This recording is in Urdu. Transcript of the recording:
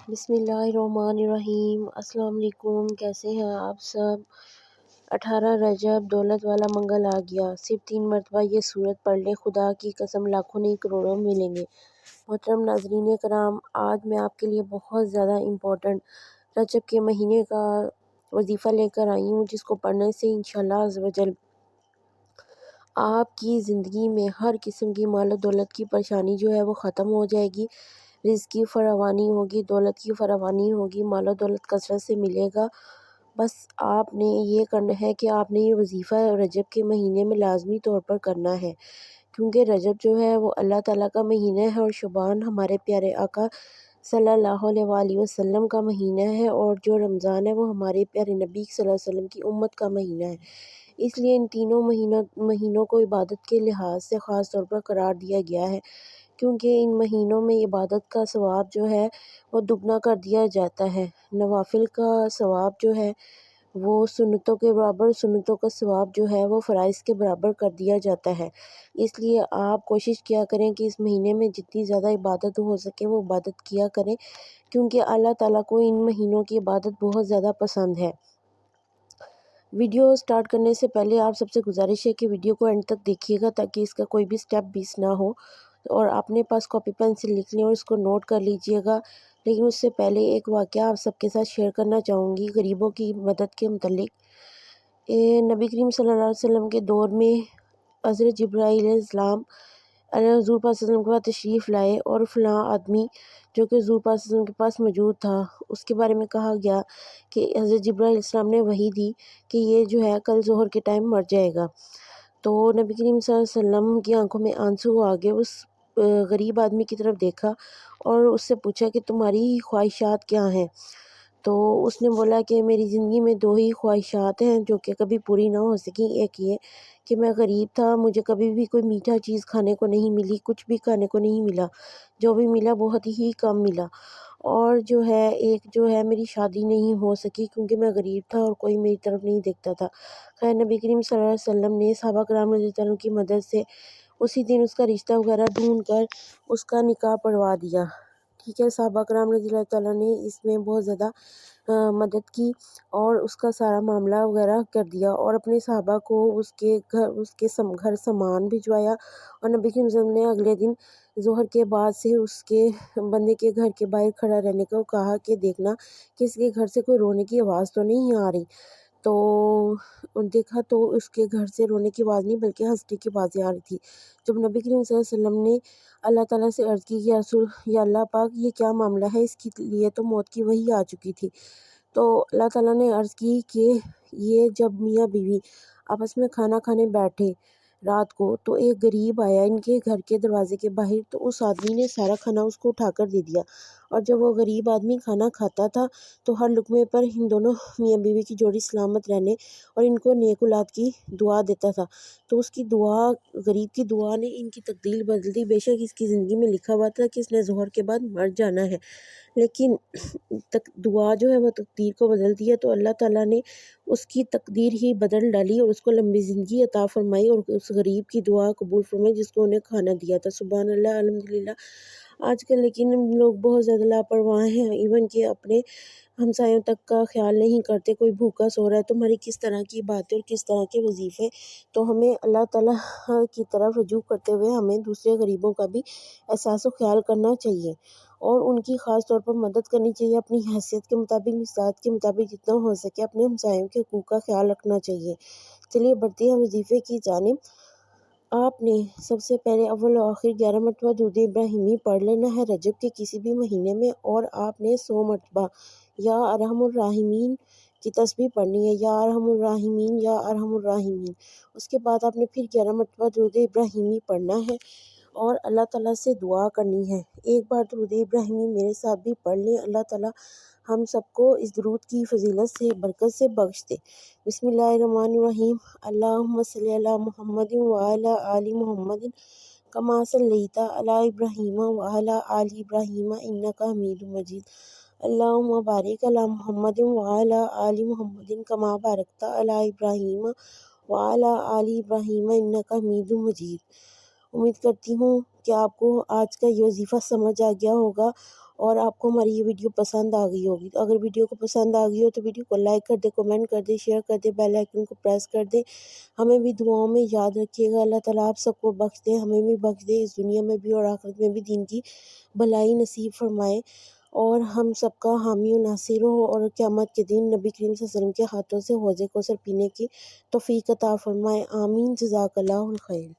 بسم اللہ الرحمن الرحیم۔ السلام علیکم، کیسے ہیں آپ سب؟ 18 رجب دولت والا منگل آ گیا۔ صرف 3 مرتبہ یہ سورت پڑھ لیں، خدا کی قسم لاکھوں نہیں کروڑوں ملیں گے۔ محترم ناظرین کرام، آج میں آپ کے لیے بہت زیادہ امپورٹنٹ رجب کے مہینے کا وظیفہ لے کر آئی ہوں، جس کو پڑھنے سے انشاءاللہ عز و جل آپ کی زندگی میں ہر قسم کی مال و دولت کی پریشانی جو ہے وہ ختم ہو جائے گی، رزق کی فراوانی ہوگی، دولت کی فراوانی ہوگی، مال و دولت کثرت سے ملے گا۔ بس آپ نے یہ کرنا ہے کہ آپ نے یہ وظیفہ رجب کے مہینے میں لازمی طور پر کرنا ہے، کیونکہ رجب جو ہے وہ اللہ تعالیٰ کا مہینہ ہے اور شعبان ہمارے پیارے آقا صلی اللہ علیہ وآلہ وسلم کا مہینہ ہے، اور جو رمضان ہے وہ ہمارے پیارے نبی صلی اللہ علیہ وسلم کی امت کا مہینہ ہے۔ اس لیے ان تینوں مہینوں کو عبادت کے لحاظ سے خاص طور پر قرار دیا گیا ہے، کیونکہ ان مہینوں میں عبادت کا ثواب جو ہے وہ دگنا کر دیا جاتا ہے۔ نوافل کا ثواب جو ہے وہ سنتوں کے برابر، سنتوں کا ثواب جو ہے وہ فرائض کے برابر کر دیا جاتا ہے۔ اس لیے آپ کوشش کیا کریں کہ اس مہینے میں جتنی زیادہ عبادت ہو سکے وہ عبادت کیا کریں، کیونکہ اللہ تعالیٰ کو ان مہینوں کی عبادت بہت زیادہ پسند ہے۔ ویڈیو سٹارٹ کرنے سے پہلے آپ سب سے گزارش ہے کہ ویڈیو کو اینڈ تک دیکھیے گا، تاکہ اس کا کوئی بھی سٹیپ مس نہ ہو، اور اپنے پاس کاپی پین سے لکھ لیں اور اس کو نوٹ کر لیجئے گا۔ لیکن اس سے پہلے ایک واقعہ آپ سب کے ساتھ شیئر کرنا چاہوں گی غریبوں کی مدد کے متعلق۔ نبی کریم صلی اللہ علیہ وسلم کے دور میں حضرت جبرائیل علیہ السلام حضور پاک صلی اللہ علیہ وسلم کے پاس تشریف لائے، اور فلاں آدمی جو کہ حضور پاک صلی اللہ علیہ وسلم کے پاس موجود تھا، اس کے بارے میں کہا گیا کہ حضرت جبرائیل علیہ السلام نے وحی دی کہ یہ جو ہے کل ظہر کے ٹائم مر جائے گا۔ تو نبی کریم صلی اللہ علیہ وسلم کی آنکھوں میں آنسو آ گئے، اس غریب آدمی کی طرف دیکھا اور اس سے پوچھا کہ تمہاری خواہشات کیا ہیں؟ تو اس نے بولا کہ میری زندگی میں 2 ہی خواہشات ہیں جو کہ کبھی پوری نہ ہو سکیں۔ ایک یہ کہ میں غریب تھا، مجھے کبھی بھی کوئی میٹھا چیز کھانے کو نہیں ملی، کچھ بھی کھانے کو نہیں ملا، جو بھی ملا بہت ہی کم ملا، اور جو ہے ایک جو ہے میری شادی نہیں ہو سکی کیونکہ میں غریب تھا اور کوئی میری طرف نہیں دیکھتا تھا۔ خیر نبی کریم صلی اللہ علیہ وسلم نے صحابہ کرام رضی اللہ عنہ کی مدد سے اسی دن اس کا رشتہ وغیرہ ڈھونڈ کر اس کا نکاح پڑھوا دیا۔ ٹھیک ہے، صحابہ کرام رضی اللہ تعالیٰ نے اس میں بہت زیادہ مدد کی اور اس کا سارا معاملہ وغیرہ کر دیا، اور اپنے صحابہ کو اس کے گھر سامان بھجوایا، اور نبی کریم صلی اللہ علیہ وسلم نے اگلے دن ظہر کے بعد سے اس کے بندے کے گھر کے باہر کھڑا رہنے کو کہا کہ دیکھنا کہ اس کے گھر سے کوئی رونے کی آواز تو نہیں آ رہی۔ تو دیکھا تو اس کے گھر سے رونے کی آواز نہیں بلکہ ہنسنے کی آوازیں آ رہی تھی۔ جب نبی کریم صلی اللہ علیہ وسلم نے اللہ تعالیٰ سے عرض کی یا اللہ پاک یہ کیا معاملہ ہے، اس کے لیے تو موت کی وحی آ چکی تھی۔ تو اللہ تعالیٰ نے عرض کی کہ یہ جب میاں بیوی آپس میں کھانا کھانے بیٹھے رات کو، تو ایک غریب آیا ان کے گھر کے دروازے کے باہر، تو اس آدمی نے سارا کھانا اس کو اٹھا کر دے دیا، اور جب وہ غریب آدمی کھانا کھاتا تھا تو ہر لقمے پر ان دونوں میاں بیوی کی جوڑی سلامت رہنے اور ان کو نیک اولاد کی دعا دیتا تھا۔ تو اس کی دعا، غریب کی دعا نے ان کی تقدیر بدل دی۔ بے شک اس کی زندگی میں لکھا ہوا تھا کہ اس نے ظہر کے بعد مر جانا ہے، لیکن دعا جو ہے وہ تقدیر کو بدل دی ہے، تو اللہ تعالیٰ نے اس کی تقدیر ہی بدل ڈالی اور اس کو لمبی زندگی عطا فرمائی، اور اس غریب کی دعا قبول فرمائی جس کو انہیں کھانا دیا تھا۔ سبحان اللہ، الحمدللہ۔ آج کل لیکن لوگ بہت زیادہ لاپرواہ ہیں، ایون کہ اپنے ہمسایوں تک کا خیال نہیں کرتے۔ کوئی بھوکا سو رہا ہے تو ہماری کس طرح کی باتیں اور کس طرح کے وظیفے، تو ہمیں اللہ تعالیٰ کی طرف رجوع کرتے ہوئے ہمیں دوسرے غریبوں کا بھی احساس و خیال کرنا چاہیے، اور ان کی خاص طور پر مدد کرنی چاہیے۔ اپنی حیثیت کے مطابق، نصاب کے مطابق جتنا ہو سکے اپنے ہمسایوں کے حقوق کا خیال رکھنا چاہیے۔ چلیے بڑھتے ہیں وظیفے کی جانب۔ آپ نے سب سے پہلے اول و آخر 11 مرتبہ درود ابراہیمی پڑھ لینا ہے رجب کے کسی بھی مہینے میں، اور آپ نے 100 مرتبہ یا ارحم الراحمین کی تسبیح پڑھنی ہے، یا ارحم الراحمین یا ارحم الراحمین۔ اس کے بعد آپ نے پھر 11 مرتبہ درود ابراہیمی پڑھنا ہے اور اللہ تعالیٰ سے دعا کرنی ہے۔ ایک بار درود ابراہیمی میرے ساتھ بھی پڑھ لیں، اللہ تعالیٰ ہم سب کو اس درود کی فضیلت سے، برکت سے بخش دے۔ بسم اللہ الرحمن الرحیم۔ اللہم صلی علی محمد وعلی آل محمد کما صلیت علی ابراہیم وعلی آل ابراہیم انک حمید مجید۔ اللہم بارک علی محمد وعلی آل محمد کما بارکت علی ابراہیم وعلی آل ابراہیم انک حمید مجید۔ امید کرتی ہوں کہ آپ کو آج کا یہ وظیفہ سمجھ آ گیا ہوگا اور آپ کو ہماری یہ ویڈیو پسند آ گئی ہوگی۔ تو اگر ویڈیو کو پسند آ گئی ہو تو ویڈیو کو لائک کر دے، کمنٹ کر دے، شیئر کر دے، بیل آئیکن کو پریس کر دے۔ ہمیں بھی دعاؤں میں یاد رکھیے گا۔ اللہ تعالیٰ آپ سب کو بخش دے، ہمیں بھی بخش دے، اس دنیا میں بھی اور آخرت میں بھی دین کی بھلائی نصیب فرمائے، اور ہم سب کا حامی و ناصر ہو، اور قیامت کے دن نبی کریم صلی اللہ علیہ وسلم کے ہاتھوں سے حوض کوثر پینے کی توفیق عطا فرمائے۔ آمین۔ جزاک اللہ الخیر۔